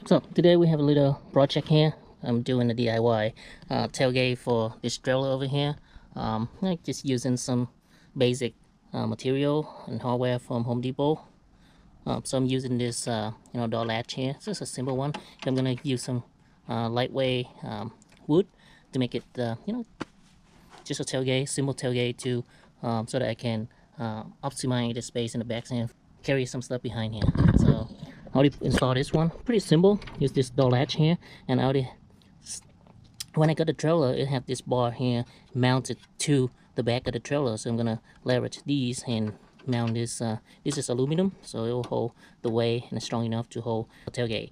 So today we have a little project here. I'm doing a DIY tailgate for this trailer over here. Like just using some basic material and hardware from Home Depot. So I'm using this door latch here. It's just a simple one. I'm gonna use some lightweight wood to make it just a tailgate, simple tailgate to so that I can optimize the space in the back and carry some stuff behind here. So how do you install this one? Pretty simple. Use this door latch here, and when I got the trailer, it have this bar here mounted to the back of the trailer. So I'm gonna leverage these and mount this. This is aluminum, so it will hold the weight and it's strong enough to hold the tailgate.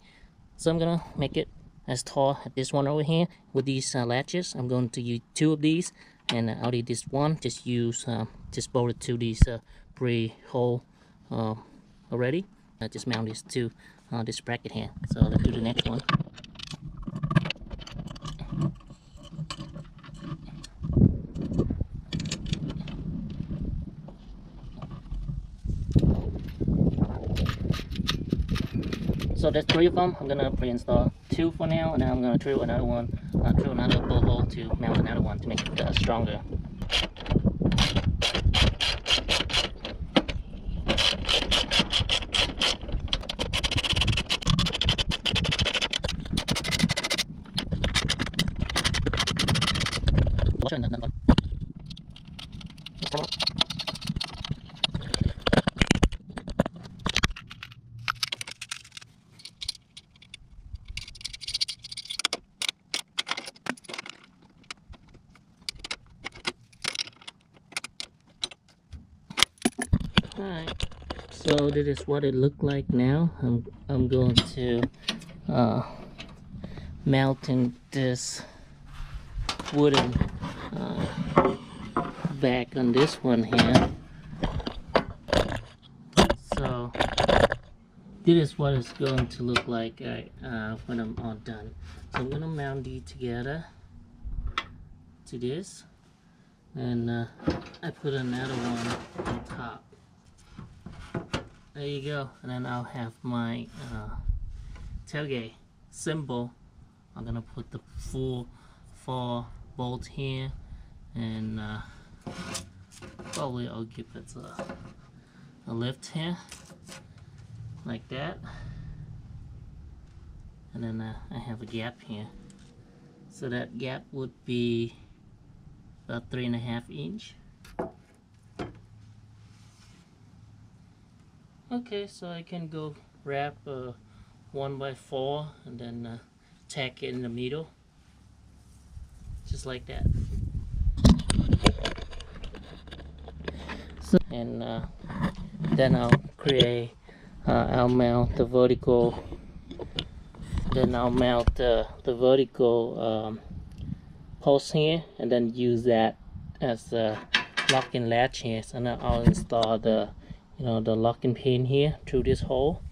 So I'm gonna make it as tall as this one over here with these latches. I'm going to use 2 of these, and I'll need this one. Just use just bolt it to these pre-hole already. I just mount this to this bracket here. So let's do the next one. So there's 3 of them. I'm gonna pre-install 2 for now, and then I'm gonna drill another one, drill another bolt hole to mount another one to make it stronger. Alright, so this is what it looked like now. I'm going to mount in this wooden back on this one here. So this is what it's going to look like when I'm all done. So I'm gonna mount these together to this, and I put another one on top. There you go, and then I'll have my tailgate symbol. I'm gonna put the full 4 bolts here, and probably I'll give it a lift here like that, and then I have a gap here, so that gap would be about 3.5 inch. Okay, so I can go wrap 1x4 and then tack it in the middle, just like that. So, and then I'll I'll mount the vertical. Then I'll mount the vertical post here, and then use that as a locking latch here. So now I'll install the the locking pin here through this hole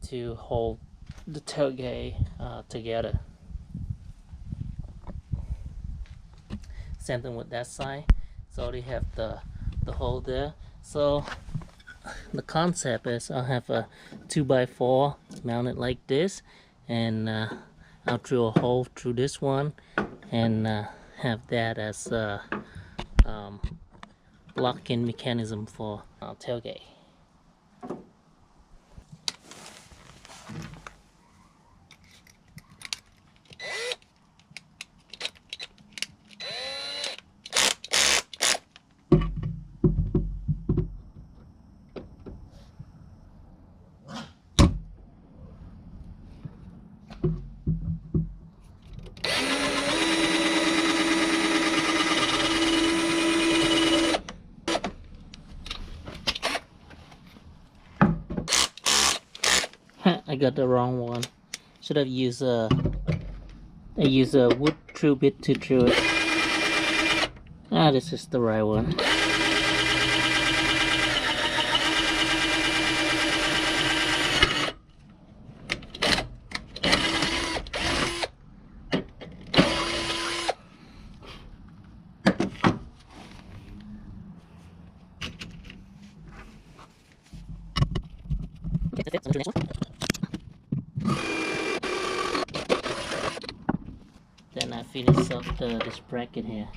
to hold the tailgate together. Same thing with that side. So they have the hole there. So the concept is I'll have a 2x4 mounted like this, and I'll drill a hole through this one and have that as a lock-in mechanism for tailgate. I got the wrong one. Should have used I use a wood drill bit to drill it. This is the right one. Does it fit? So let's do the next one. I finish up this bracket here.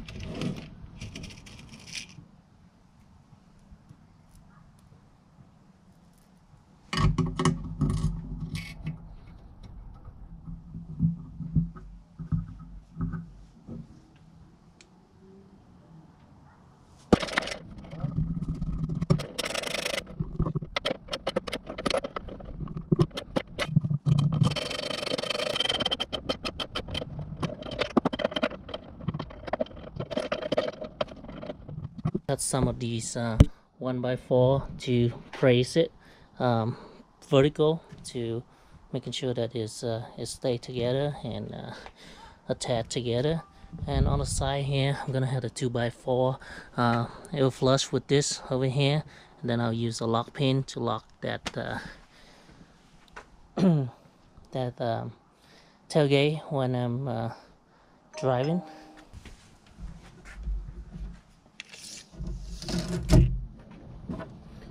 Cut some of these 1x4 to brace it vertical, to making sure that it stay together and attached together. And on the side here, I'm gonna have a 2x4. It will flush with this over here, and then I'll use a lock pin to lock that that tailgate when I'm driving.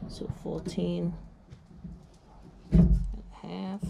So 14 and a half.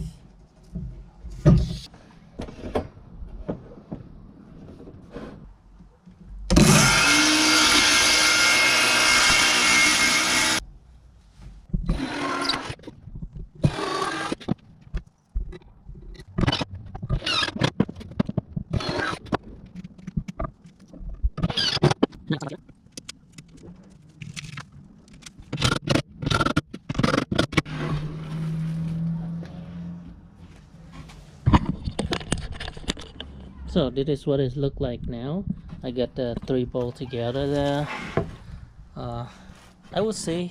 So this is what it look like now. I got the 3 bolts together there. I would say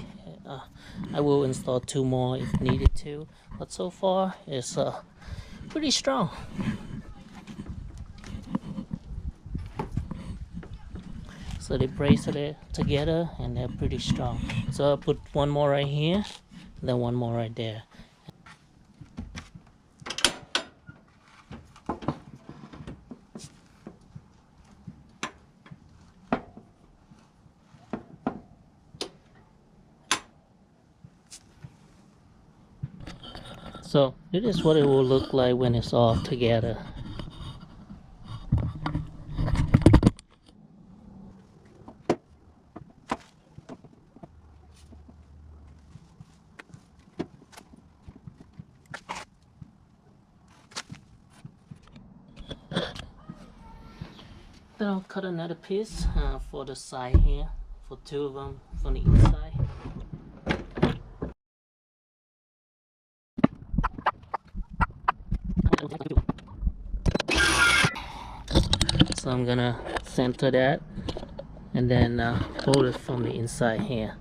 I will install 2 more if needed to, but so far it's pretty strong. So they brace it together and they're pretty strong. So I'll put 1 more right here, then 1 more right there. So this is what it will look like when it's all together. Then I'll cut another piece for the side here, for 2 of them from the inside. So I'm gonna center that and then hold it from the inside here.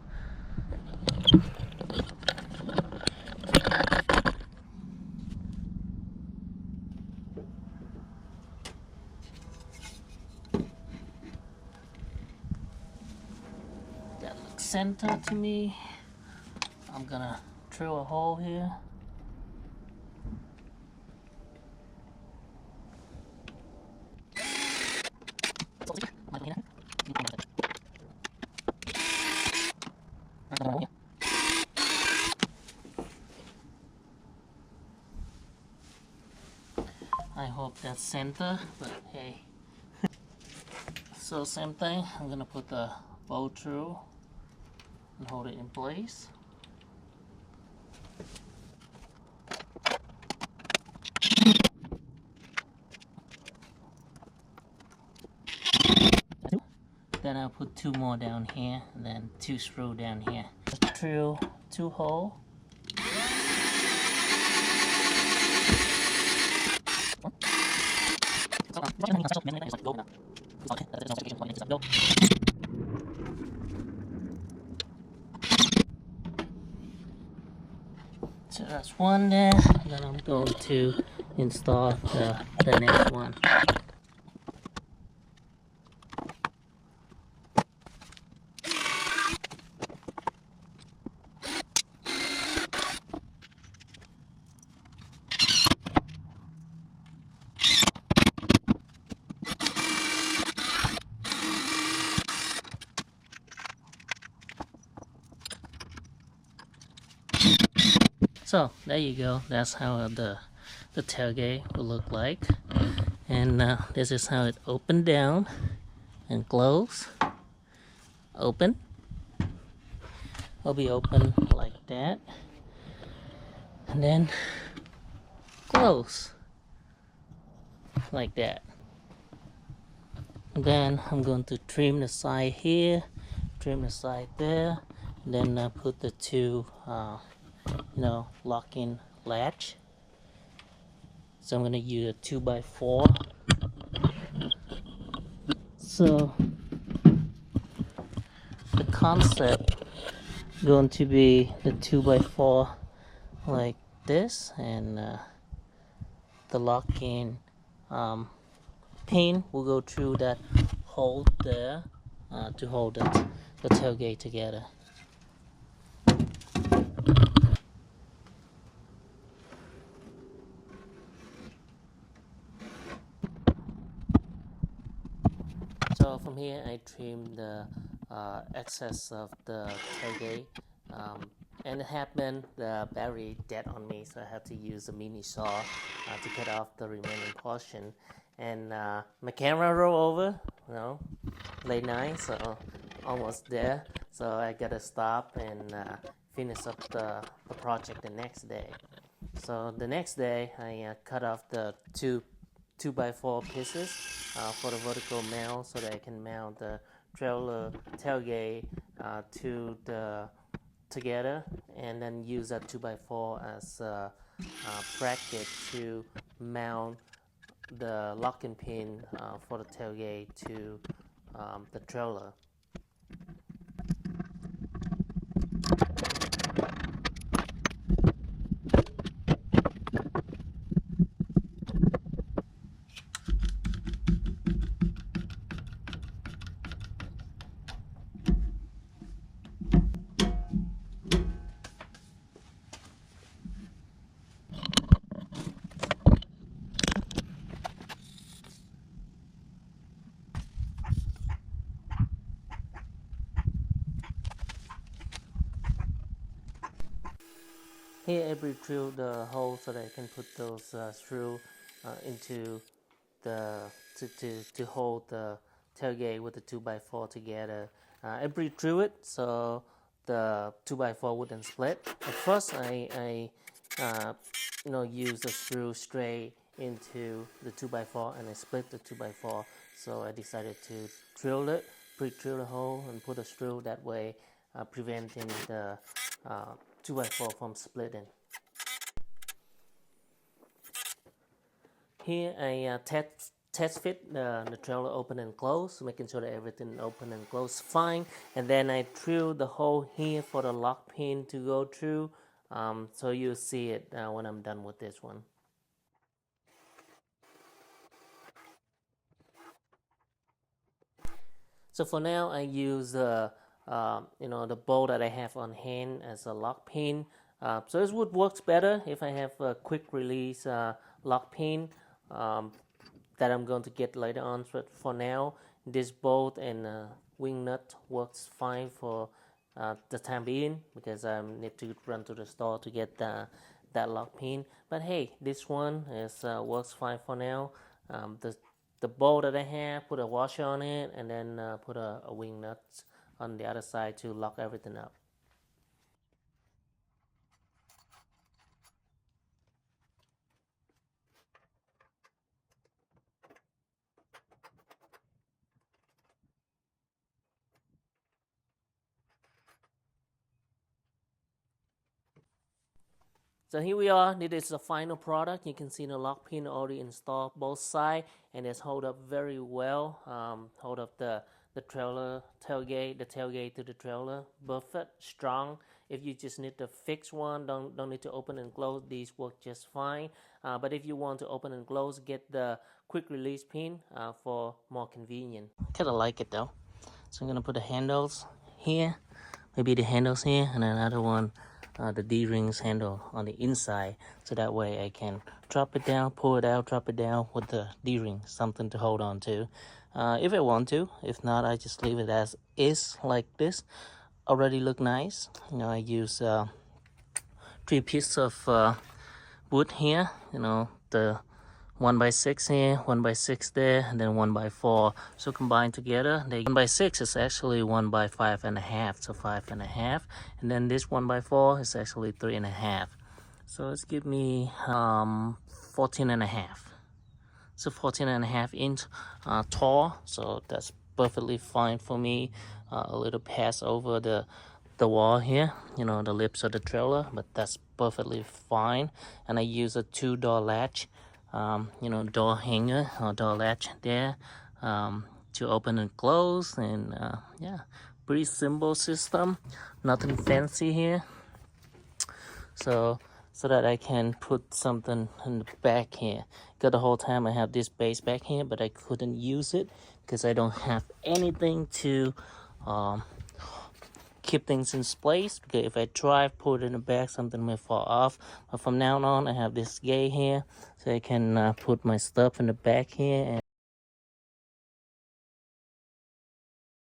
That looks center to me. I'm gonna drill a hole here. I hope that's center, but hey. So same thing, I'm gonna put the bolt through and hold it in place. Then I'll put 2 more down here, and then 2 screws down here. Just drill 2 holes. So that's 1 there, and then I'm going to install the next one. So there you go, that's how the tailgate will look like. And this is how it open down and close. Open. Will be open like that, and then close like that. And then I'm going to trim the side here, trim the side there, and then put the two lock-in latch. So I'm going to use a 2x4. So the concept going to be the 2x4 like this, and the lock-in pin will go through that hole there to hold the tailgate together. So from here I trim the excess of the tailgate, and it happened the battery dead on me, so I had to use a mini saw to cut off the remaining portion. And my camera rolled over, late night, so almost there. So I gotta stop and finish up the project the next day. So the next day I cut off the two by four pieces for the vertical mount, so that I can mount the trailer tailgate to the together, and then use that 2x4 as a bracket to mount the locking pin for the tailgate to the trailer. Here I drill the hole so that I can put those screws into the to hold the tailgate with the 2x4 together. I drew it so the 2x4 wouldn't split. At first I use the screw straight into the 2x4, and I split the 2x4. So I decided to drill it, pre-drill the hole and put a screw that way, preventing the 2x4 from splitting. Here I test fit the trailer open and close, making sure that everything open and close fine. And then I drill the hole here for the lock pin to go through, so you'll see it when I'm done with this one. So for now I use the bolt that I have on hand as a lock pin. So this would works better if I have a quick release lock pin that I'm going to get later on. But for now, this bolt and wing nut works fine for the time being, because I need to run to the store to get that lock pin. But hey, this one works fine for now. The bolt that I have, put a washer on it, and then put a wing nut on the other side to lock everything up. So here we are. This is the final product. You can see the lock pin already installed both sides, and it's hold up very well. Hold up the trailer tailgate, the tailgate to the trailer, perfect, strong. If you just need to fix one, don't need to open and close. These work just fine. But if you want to open and close, get the quick release pin for more convenient. Kind of like it though. So I'm gonna put the handles here, maybe the handles here, and another one, the D-rings handle on the inside, so that way I can drop it down, pull it out, drop it down with the D-ring, something to hold on to if I want to. If not, I just leave it as is like this. Already look nice. I use 3 pieces of wood here, the 1x6 here, 1x6 there, and then 1x4. So combined together, they 1x6 is actually 1x5.5, so 5.5, and then this 1x4 is actually 3.5. So it's give me 14.5. So 14.5 inch tall, so that's perfectly fine for me. A little pass over the wall here, you know, the lips of the trailer, but that's perfectly fine. And I use a 2-door latch, you know, door hanger or door latch there, to open and close. And yeah, pretty simple system, nothing fancy here. So that I can put something in the back here. Because the whole time I have this base back here, but I couldn't use it because I don't have anything to keep things in place. Because if I try put it in the back, something may fall off. But from now on, I have this gate here, so I can put my stuff in the back here. And